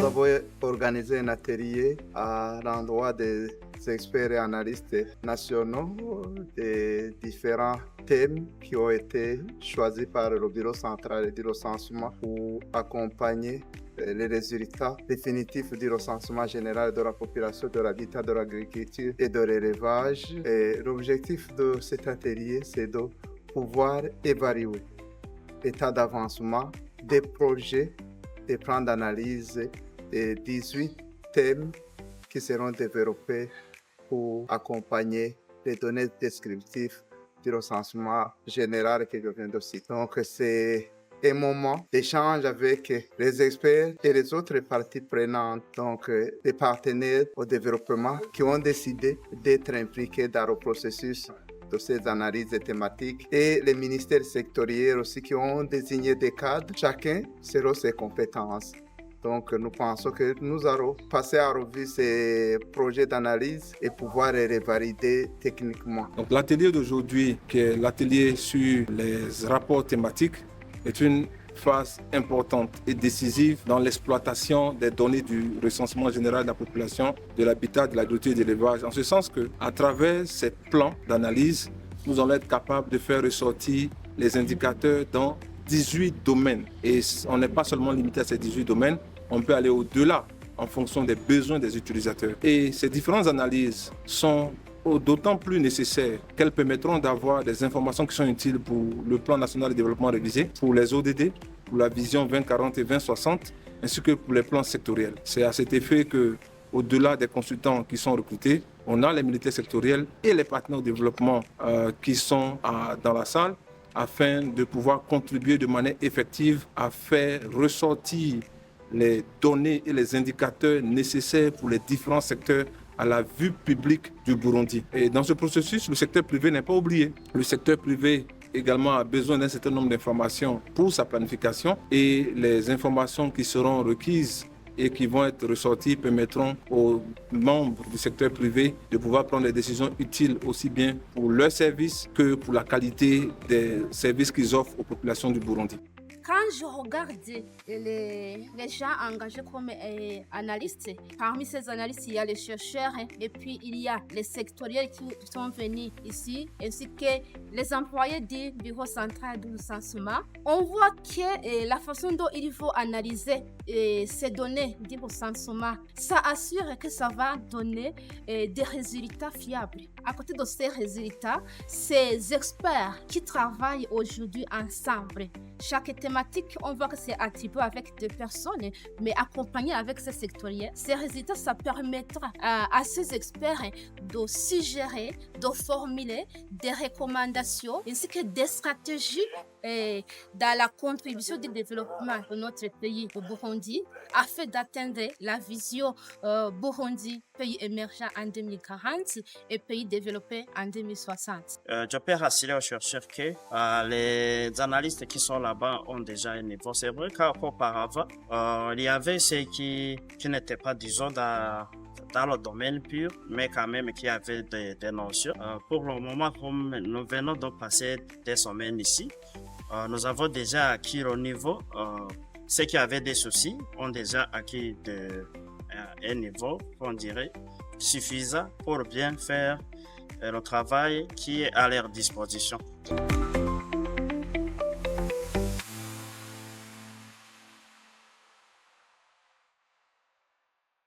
nous avons organisé un atelier à l'endroit des experts et analystes nationaux des différents thèmes qui ont été choisis par le Bureau central du recensement pour accompagner les résultats définitifs du recensement général de la population, de l'habitat, de l'agriculture et de l'élevage. L'objectif de cet atelier, c'est de pouvoir évaluer l'état d'avancement des projets, des plans d'analyse des 18 thèmes qui seront développés pour accompagner les données descriptives du recensement général que je viens de citer. Donc, c'est un moment d'échange avec les experts et les autres parties prenantes, donc les partenaires au développement qui ont décidé d'être impliqués dans le processus de ces analyses thématiques et les ministères sectoriels aussi qui ont désigné des cadres, chacun selon ses compétences. Donc, nous pensons que nous allons passer à revue ces projets d'analyse et pouvoir les valider techniquement. Donc, l'atelier d'aujourd'hui, qui est l'atelier sur les rapports thématiques, est une phase importante et décisive dans l'exploitation des données du recensement général de la population, de l'habitat, de l'agriculture et de l'élevage. En ce sens qu'à travers ces plans d'analyse, nous allons être capables de faire ressortir les indicateurs dans 18 domaines. Et on n'est pas seulement limité à ces 18 domaines, on peut aller au-delà en fonction des besoins des utilisateurs. Et ces différentes analyses sont d'autant plus nécessaires qu'elles permettront d'avoir des informations qui sont utiles pour le plan national de développement révisé, pour les ODD, pour la vision 2040 et 2060, ainsi que pour les plans sectoriels. C'est à cet effet que, au-delà des consultants qui sont recrutés, on a les militaires sectoriels et les partenaires de développement qui sont dans la salle afin de pouvoir contribuer de manière effective à faire ressortir les données et les indicateurs nécessaires pour les différents secteurs à la vue publique du Burundi. Et dans ce processus, le secteur privé n'est pas oublié. Le secteur privé également a besoin d'un certain nombre d'informations pour sa planification et les informations qui seront requises et qui vont être ressorties permettront aux membres du secteur privé de pouvoir prendre des décisions utiles aussi bien pour leurs services que pour la qualité des services qu'ils offrent aux populations du Burundi. Quand je regarde les gens engagés comme analystes, parmi ces analystes, il y a les chercheurs et puis il y a les sectoriels qui sont venus ici, ainsi que les employés du Bureau central du recensement. On voit que la façon dont il faut analyser ces données du recensement, ça assure que ça va donner des résultats fiables. À côté de ces résultats, ces experts qui travaillent aujourd'hui ensemble, chaque thématique, on voit que c'est attribué avec deux personnes, mais accompagné avec ces sectoriels. Ces résultats, ça permettra à ces experts de suggérer, de formuler des recommandations ainsi que des stratégies dans la contribution du développement de notre pays, le Burundi, afin d'atteindre la vision Burundi, pays émergent en 2040 et pays développé en 2060. Je peux rassurer aux chercheurs que les analystes qui sont là-bas ont déjà un niveau. C'est vrai qu'auparavant, il y avait ceux qui n'étaient pas, disons, dans le domaine pur, mais quand même qui avaient des notions. Pour le moment, comme nous venons de passer des semaines ici, nous avons déjà acquis le niveau. Ceux qui avaient des soucis ont déjà acquis un niveau, on dirait, suffisant pour bien faire le travail qui est à leur disposition.